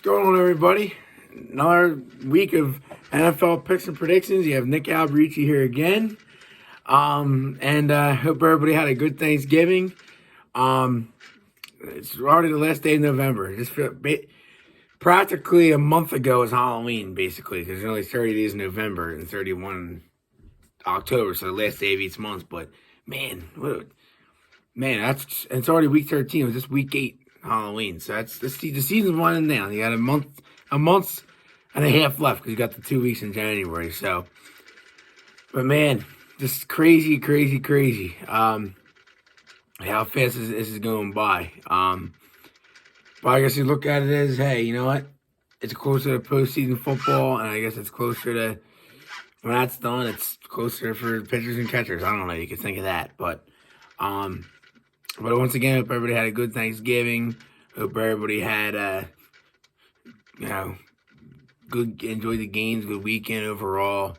Going on, everybody? Another week of NFL picks and predictions. You have Nick Alberici here again. And hope everybody had a good Thanksgiving. It's already the last day of November. Practically a month ago is Halloween, basically, because there's only 30 days in November and 31 October, so the last day of each month. But man, it's already week 13. It was just week 8 Halloween, so that's the season's winding down. You got a month and a half left because you got the 2 weeks in January. So, but man, just crazy. How fast this is going by. But I guess you look at it as, hey, you know what? It's closer to postseason football, and I guess it's closer to, when that's done, it's closer for pitchers and catchers. I don't know. You could think of that, but once again, hope everybody had a good Thanksgiving. Hope everybody had, enjoyed the games, good weekend overall.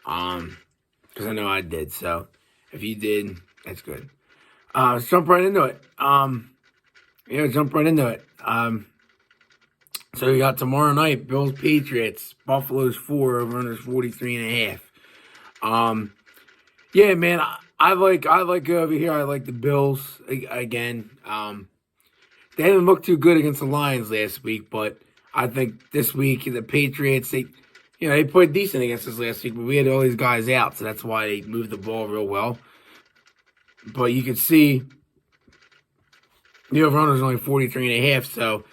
Because I know I did. So if you did, that's good. Let's jump right into it. So we got tomorrow night, Bills Patriots, Buffalo's 4 over under 43.5. Yeah, man, I like over here. I like the Bills again. They didn't look too good against the Lions last week, but I think this week the Patriots, they played decent against us last week, but we had all these guys out, so that's why they moved the ball real well. But you can see the over-under is only 43.5, so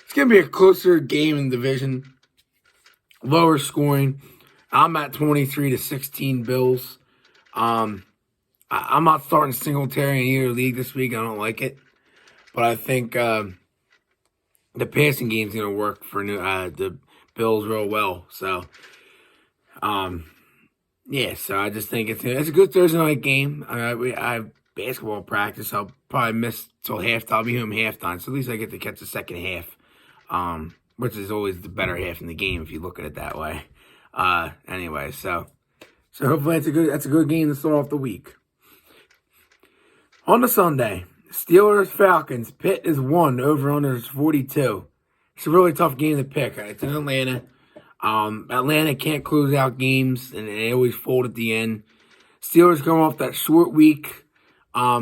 it's going to be a closer game in the division. Lower scoring. I'm at 23-16 Bills. I'm not starting Singletary in either league this week. I don't like it. But I think the passing game is going to work for the Bills real well. So, so I just think it's a good Thursday night game. I have basketball practice. I'll probably miss till halftime. I'll be home halftime, so at least I get to catch the second half, which is always the better half in the game if you look at it that way. Anyway, so hopefully that's a good game to start off the week. On the Sunday, Steelers Falcons. Pitt is 1 over under 42. It's a really tough game to pick. It's in Atlanta. Atlanta can't close out games, and they always fold at the end. Steelers come off that short week. A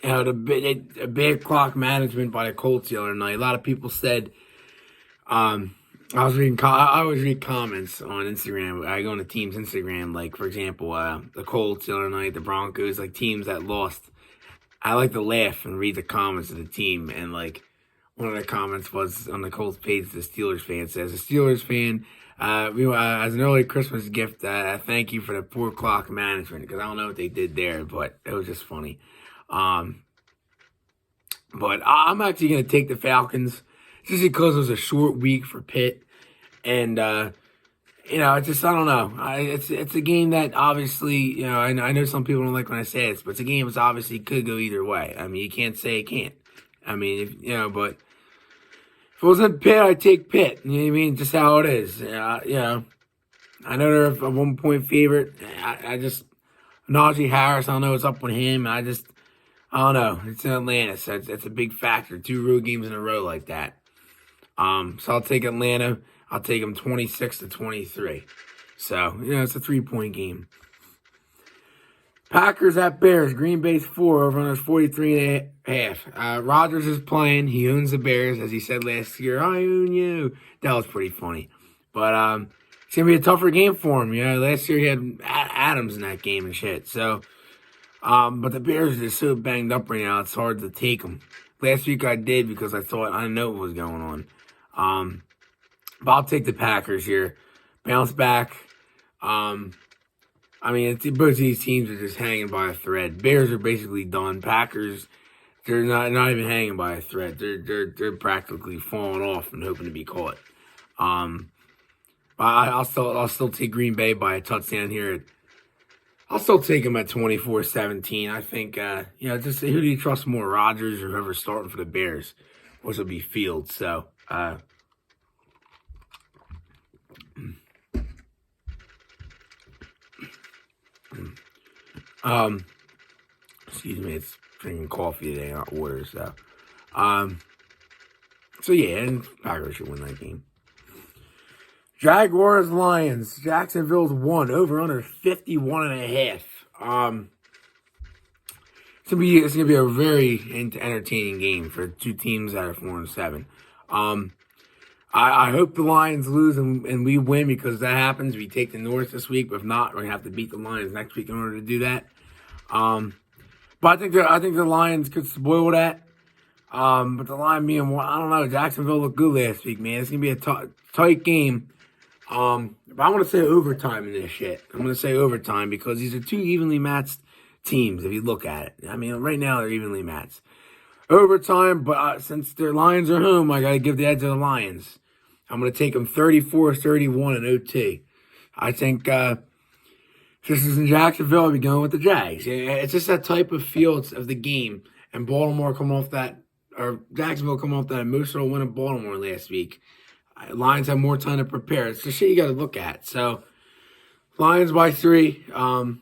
bad clock management by the Colts the other night. A lot of people said, I always read comments on Instagram. I go on the team's Instagram, like, for example, the Colts the other night, the Broncos, like teams that lost. I like to laugh and read the comments of the team, and like one of the comments was on the Colts page. The Steelers fan says, "A Steelers fan, as an early Christmas gift, thank you for the poor clock management," because I don't know what they did there, but it was just funny. But I'm actually going to take the Falcons just because it was a short week for Pitt, and it's just, I don't know. It's a game that obviously, I know some people don't like when I say this, but it's a game that obviously could go either way. I mean, you can't say it can't. I mean, but if it wasn't Pitt, I'd take Pitt. You know what I mean? Just how it is. I know they're a 1-point favorite. I just, Najee Harris, I don't know what's up with him. I don't know. It's in Atlanta, so it's a big factor. 2 road games in a row like that. So I'll take Atlanta. I'll take them 26-23. So, it's a 3-point game. Packers at Bears. Green Bay's 4 over under 43.5. Rodgers is playing. He owns the Bears, as he said last year. I own you. That was pretty funny. But it's going to be a tougher game for him. Last year he had Adams in that game and shit. So, but the Bears are just so banged up right now, it's hard to take them. Last week I did because I thought I didn't know what was going on. But I'll take the Packers here. Bounce back. Both of these teams are just hanging by a thread. Bears are basically done. Packers, they're not even hanging by a thread. They're practically falling off and hoping to be caught. I'll still take Green Bay by a touchdown here. I'll still take them at 24-17. I think just who do you trust more, Rodgers or whoever's starting for the Bears, which will be Fields. So. Excuse me, it's drinking coffee today, not water, so. So yeah, and Packers should win that game. Jaguars Lions. Jacksonville's won over under 51.5. It's gonna be a very entertaining game for two teams that are 4-7. I hope the Lions lose and we win, because that happens. We take the North this week, but if not, we're gonna have to beat the Lions next week in order to do that. But I think the Lions could spoil that. But the line being, I don't know. Jacksonville looked good last week, man. It's gonna be a tight game. But I want to say overtime in this shit. I'm gonna say overtime because these are two evenly matched teams. If you look at it, I mean, right now they're evenly matched. Overtime, but since their Lions are home, I gotta give the edge to the Lions. I'm gonna take them 34-31 in OT. I think this is in Jacksonville. I'll be going with the Jags. It's just that type of feel of the game, and Baltimore come off that. Or Jacksonville come off that emotional win of Baltimore last week. Lions have more time to prepare. It's the shit you got to look at. So, Lions by 3. I'm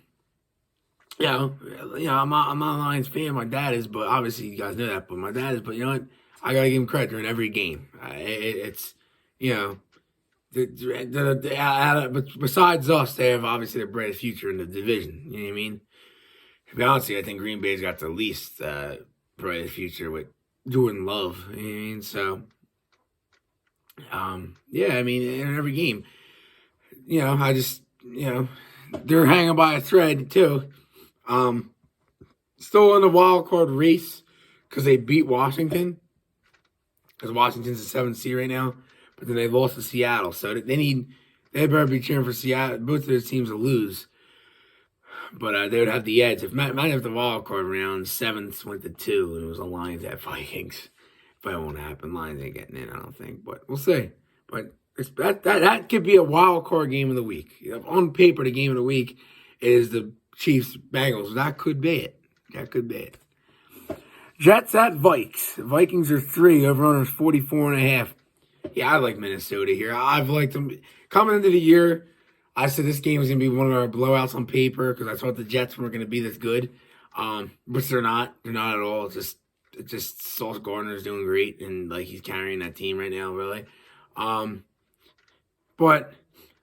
not a Lions fan. My dad is, but obviously you guys know that. But my dad is. But you know what? I gotta give him credit during every game. It's besides us, they have obviously the brightest future in the division. You know what I mean? To be honest, I think Green Bay's got the least brightest future with Jordan Love. You know what I mean? So, in every game, they're hanging by a thread too. Still in the wild card race because they beat Washington. Because Washington's the 7th seed right now, but then they lost to Seattle, so they better be cheering for Seattle. Both of those teams to lose. But they would have the edge. If might have the wild card round, 7th went to 2, and it was the Lions at Vikings. But it won't happen. Lions ain't getting in, I don't think. But we'll see. But that could be a wild card game of the week. On paper, the game of the week is the Chiefs Bengals. That could be it. Jets at Vikes. Vikings are 3. Over-unders 44.5. Yeah, I like Minnesota here. I've liked them coming into the year. I said this game was going to be one of our blowouts on paper because I thought the Jets weren't going to be this good. Which they're not. They're not at all. It's just Sauce Gardner's doing great, and he's carrying that team right now, really. But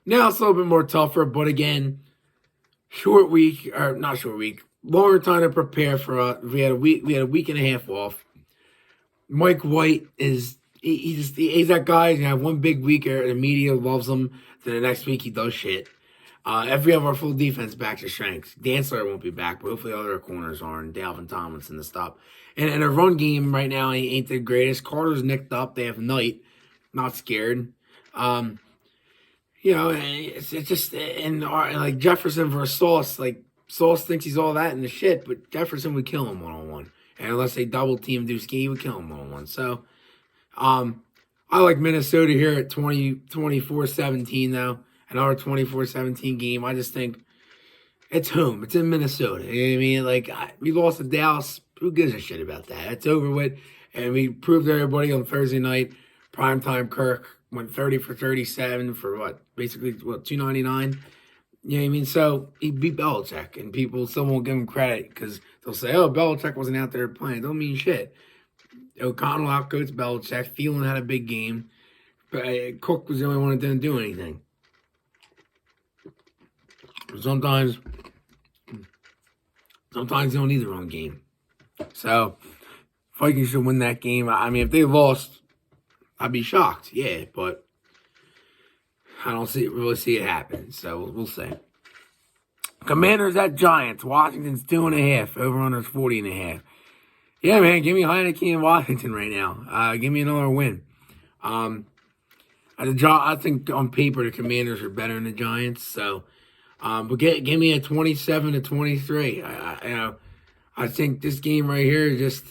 now it's a little bit more tougher. But again, longer time to prepare for. We had a week and a half off. Mike White is he's that guy. He's gonna have one big week, and the media loves him. Then the next week he does shit. If we have our full defense back to strength, Dantzler won't be back, but hopefully other corners are, and Dalvin Tomlinson to stop. And a run game right now ain't the greatest. Carter's nicked up. They have Knight, not scared. It's just and Jefferson versus Sauce. Sauce thinks he's all that in the shit, but Jefferson would kill him 1-on-1. And unless they double team Dusky, he would kill him 1-on-1. So, I like Minnesota here at 24-17 though. Another 24-17 game. I just think it's home. It's in Minnesota. You know what I mean? We lost to Dallas. Who gives a shit about that? It's over with. And we proved to everybody on Thursday night, primetime Kirk went 30 for 37 for $299. You know what I mean? So he beat Belichick, and people still won't give him credit because they'll say, "Oh, Belichick wasn't out there playing." Don't mean shit. O'Connell outcoached Belichick. Thielen had a big game, but Cook was the only one that didn't do anything. Sometimes you don't need the wrong game. So Vikings should win that game. I mean, if they lost, I'd be shocked. Yeah, but I don't really see it happen. So we'll see. Commanders at Giants. Washington's 2.5. Over-under's 40.5. Yeah, man, give me Heineke and Washington right now. Give me another win. I think on paper the Commanders are better than the Giants. So, but give me a 27-23. I think this game right here is just,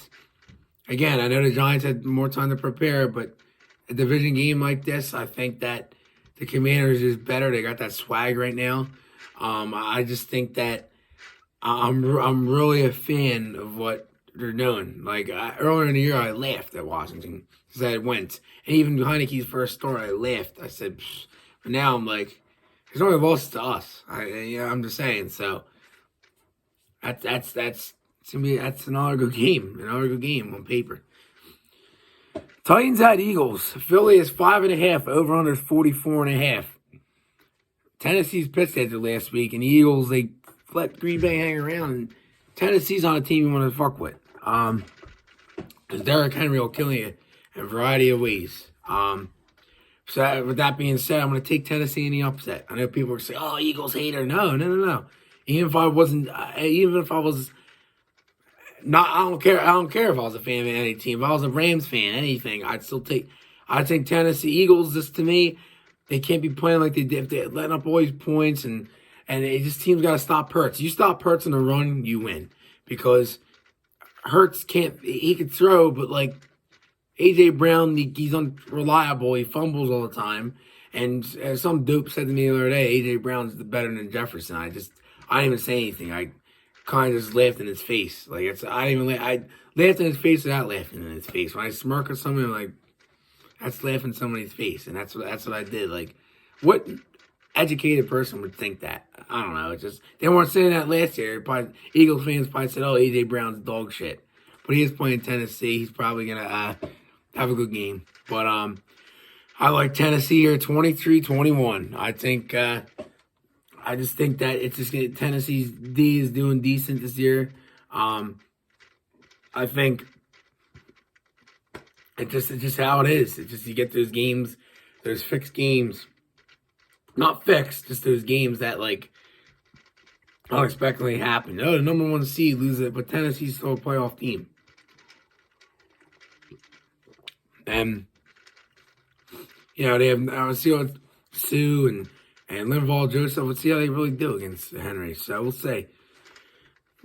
again, I know the Giants had more time to prepare, but a division game like this, I think that the Commanders is better. They got that swag right now. I just think that I'm really a fan of what they're doing. Earlier in the year, I laughed at Washington because I went. And even Heineke's first start, I laughed. I said, pfft. But now I'm like, he's only lost to us. I'm just saying. So that's another good game. Another good game on paper. Titans at Eagles. Philly is 5.5. Over under is 44.5. Tennessee's pissed at it last week, and the Eagles, they let Green Bay hang around. And Tennessee's on a team you want to fuck with. Because Derrick Henry will kill you in a variety of ways. So with that being said, I'm going to take Tennessee in the upset. I know people are saying, "Oh, Eagles hater." No. Even if I was not, I don't care. I don't care if I was a fan of any team. If I was a Rams fan, anything, I'd take Tennessee. Eagles. Just to me, they can't be playing like they did. If they're letting up all these points and it just teams got to stop Hurts. You stop Hurts in the run, you win, because Hurts can't. He can throw, but like AJ Brown, he's unreliable. He fumbles all the time. And as some dope said to me the other day, AJ Brown's better than Jefferson. I didn't even say anything. I kind of just laughed in his face. I laughed in his face without laughing in his face. When I smirk at somebody, I'm like, that's laughing in somebody's face. And that's what I did. Like, what educated person would think that? I don't know. It's just, they weren't saying that last year. Eagles fans probably said, "Oh, AJ Brown's dog shit." But he is playing Tennessee. He's probably going to have a good game. But I like Tennessee here, 23-21. I just think that it's just Tennessee's D is doing decent this year. I think it's just how it is. It's just you get those games, those fixed games. Not fixed, just those games that like unexpectedly happen. Oh, the number one seed loses it, but Tennessee's still a playoff team. And they have see what Sue and Linval Joseph. Let's see how they really do against Henry. So we'll see.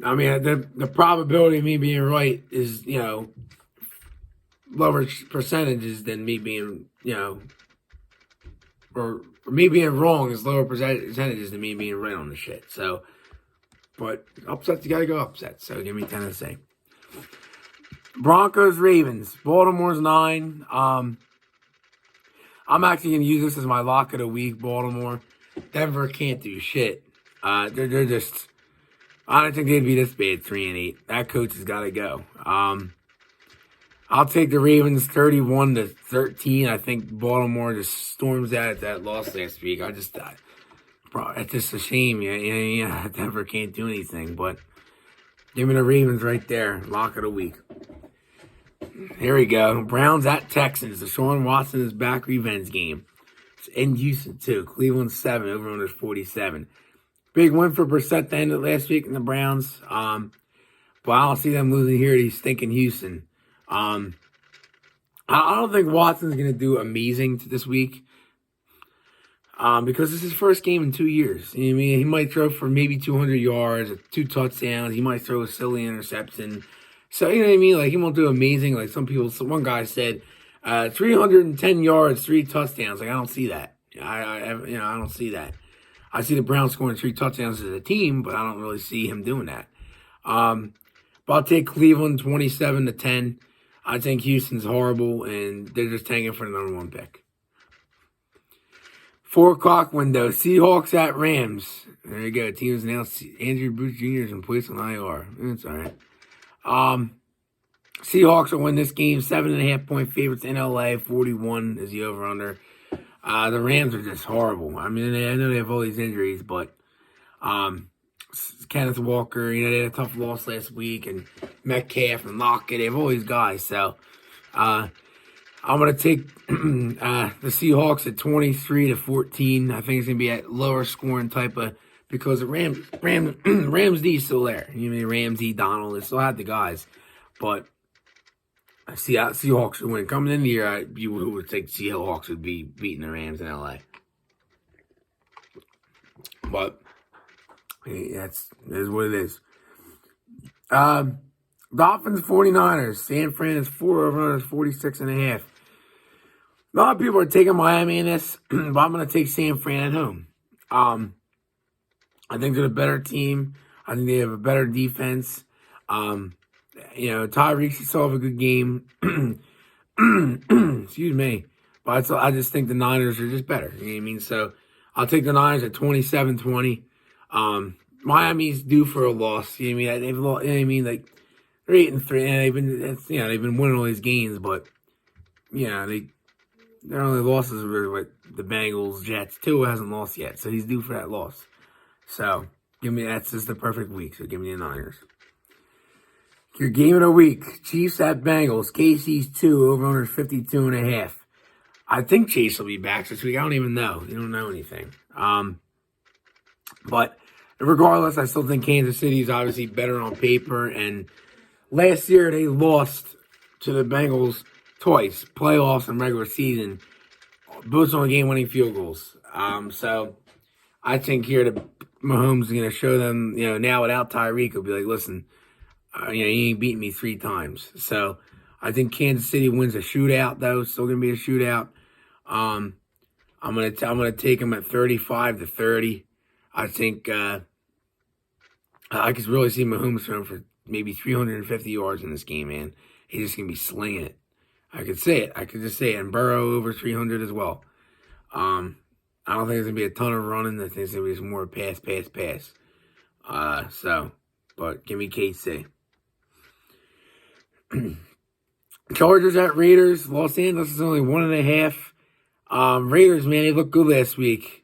I mean, the probability of me being right is lower percentages than me being or me being wrong is lower percentages than me being right on the shit. So, but upsets, you gotta go upsets. So give me Tennessee. Broncos Ravens. Baltimore's 9. I'm actually gonna use this as my lock of the week. Baltimore. Denver can't do shit. They're just. I don't think they'd be this bad. 3-8. That coach has got to go. I'll take the Ravens 31-13. I think Baltimore just storms out at that loss last week. It's just a shame. Denver can't do anything. But give me the Ravens right there. Lock of the week. Here we go. Browns at Texans. Deshaun Watson is back. Revenge game. It's in Houston too. Cleveland 7. Over under 47. Big win for Brissett to end it last week in the Browns. But I don't see them losing here to stinking Houston. I don't think Watson's going to do amazing this week. Because this is his first game in 2 years. You know what I mean? He might throw for maybe 200 yards, 2 touchdowns. He might throw a silly interception. So, you know what I mean? Like, he won't do amazing. Like one guy said, 310 yards, 3 touchdowns. Like, I don't see that. I don't see that. I see the Browns scoring 3 touchdowns as a team, but I don't really see him doing that. But I'll take Cleveland 27-10. I think Houston's horrible, and they're just tanking for the number 1 pick. 4 o'clock window. Seahawks at Rams. There you go. Team has announced Andrew Booth Jr. is in place on IR. That's all right. Seahawks will win this game. 7.5-point favorites in LA. 41 is the over-under. The Rams are just horrible. I mean, I know they have all these injuries, but Kenneth Walker, they had a tough loss last week, and Metcalf and Lockett, they have all these guys. So I'm going to take the Seahawks at 23-14. I think it's going to be at lower scoring type of, because the Rams D is still there. Ramsey, Donald, they still have the guys. But I see Seahawks would win. Coming in the year, you would think Seahawks would be beating the Rams in LA. But that is what it is. Dolphins 49ers. San Fran is 4 over 46.5. A lot of people are taking Miami in this, but I'm going to take San Fran at home. I think they're a better team. I think they have a better defense. Tyreek still have a good game. Excuse me. But I just think the Niners are just better. You know what I mean? So I'll take the Niners at 27-20. Miami's due for a loss. You know what I mean? They've lost, you know what I mean? Like, they're 8-3, and they've been winning all these games, but their only losses were with the Bengals, Jets. Tua hasn't lost yet, so he's due for that loss. So that's just the perfect week. So give me the Niners. Your game of the week: Chiefs at Bengals. KC's 2 over under 52.5. I think Chase will be back this week. I don't even know. You don't know anything. But regardless, I still think Kansas City is obviously better on paper. And last year they lost to the Bengals twice, playoffs and regular season, both on game-winning field goals. So I think here the Mahomes is going to show them, now without Tyreek, he'll be like, listen, you ain't beating me 3 times. So I think Kansas City wins a shootout, though. Still going to be a shootout. I'm gonna take them at 35-30. I think I could really see Mahomes throwing for maybe 350 yards in this game, man. He's just gonna be slinging it. I could say it. I could just say it. And Burrow over 300 as well. I don't think there's gonna be a ton of running. I think it's gonna be just more pass. But give me KC. Chargers at Raiders. Los Angeles is only 1.5. Raiders, man, they look good last week.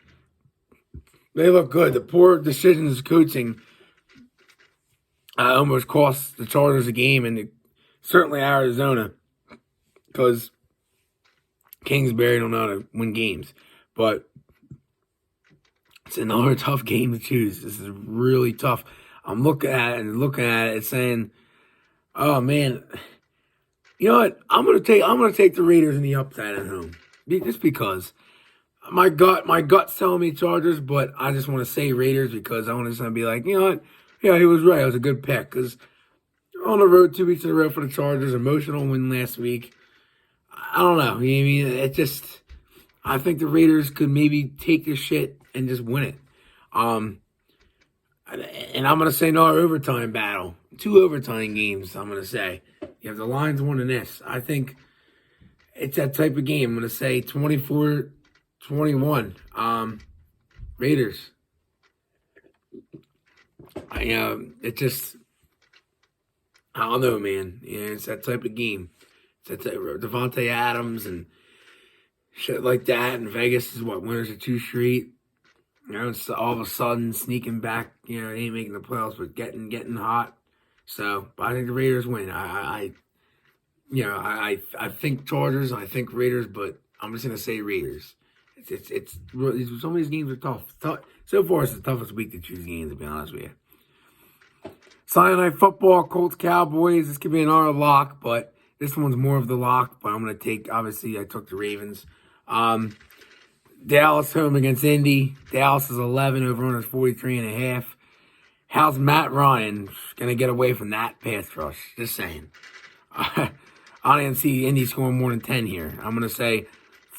They look good. The poor decisions coaching almost cost the Chargers a game, and certainly Arizona, because Kingsbury don't know how to win games. But it's another tough game to choose. This is really tough. I'm looking at it and saying, oh man, you know what? I'm gonna take the Raiders in the upside at home. Just because my gut's telling me Chargers, but I just want to say Raiders because I want to be like, you know what? Yeah, he was right. It was a good pick because on the road 2 weeks in a row for the Chargers, emotional win last week. I don't know. You know what I mean? It just, I think the Raiders could maybe take this shit and just win it. And I'm gonna say no overtime battle, 2 overtime games. I'm gonna say you have the Lions winning this. I think it's that type of game. I'm going to say 24-21. Raiders. It just, I don't know, man. Yeah, it's that type of game. It's that type of Devontae Adams and shit like that. And Vegas is winners of 2 straight. It's all of a sudden sneaking back. They ain't making the playoffs, but getting hot. So, but I think the Raiders win. I think Chargers, I think Raiders, but I'm just gonna say Raiders. It's really, some of these games are tough. So far, it's the toughest week to choose games, to be honest with you. Sunday Night Football, Colts, Cowboys. This could be another lock, but this one's more of the lock. But I'm gonna take. Obviously, I took the Ravens. Dallas home against Indy. Dallas is 11 over under 43.5. How's Matt Ryan gonna get away from that pass rush? Just saying. I didn't see Indy scoring more than 10 here. I'm going to say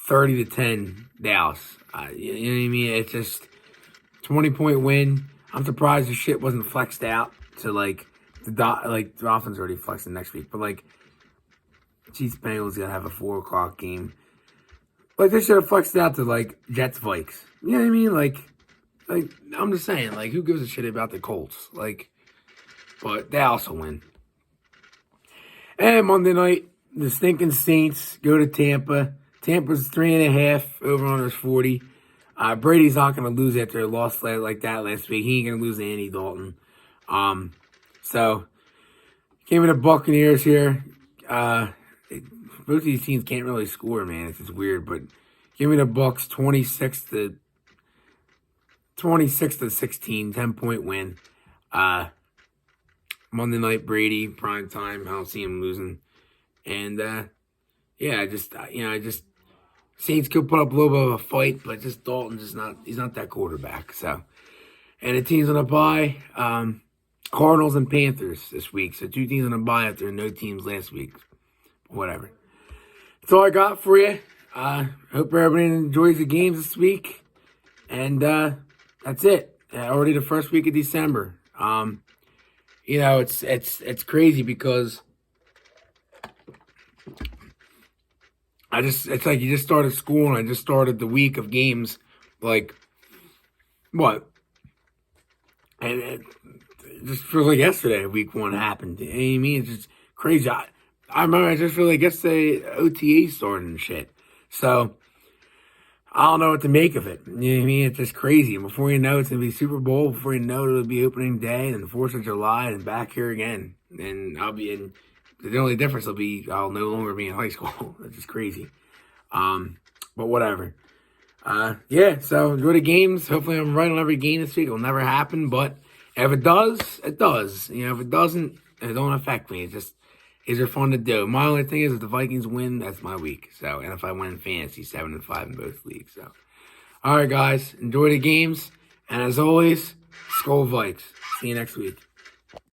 30-10 Dallas. You know what I mean? It's just 20-point win. I'm surprised the shit wasn't flexed out to the Dolphins already flexing next week. But Chiefs Bengals got to have a 4 o'clock game. They should have flexed out to Jets Vikes. You know what I mean? I'm just saying, who gives a shit about the Colts? But they also win. And Monday night, the stinking Saints go to Tampa. Tampa's 3.5, over under 40. Brady's not going to lose after a loss like that last week. He ain't going to lose to Andy Dalton. So, give me the Buccaneers here. Both of these teams can't really score, man. It's just weird. But give me the Bucs 26-16, 10-point win. Monday night Brady, prime time. I don't see him losing. And, Saints could put up a little bit of a fight, but just Dalton he's not that quarterback. So, and the teams on a bye, Cardinals and Panthers this week. So 2 teams on a bye after no teams last week. Whatever. That's all I got for you. Hope everybody enjoys the games this week. And, that's it. Already the first week of December. It's crazy because it's like you just started school and I just started the week of games. What? And it just feels like yesterday, week 1 happened. You know what I mean? It's just crazy. I remember I just really guess the OTA started and shit. So I don't know what to make of it. You know what I mean? It's just crazy. Before you know, it's gonna be Super Bowl. Before you know, it'll be opening day and the 4th of July, and back here again. And I'll be in. The only difference will be I'll no longer be in high school. That's just crazy. But whatever. Yeah. So enjoy the games. Hopefully, I'm right on every game this week. It'll never happen, but if it does, it does. You know, if it doesn't, it don't affect me. It's just these are fun to do. My only thing is if the Vikings win, that's my week. So, and if I win in fantasy, 7-5 in both leagues. So, all right, guys, enjoy the games, and as always, Skol Vikes. See you next week.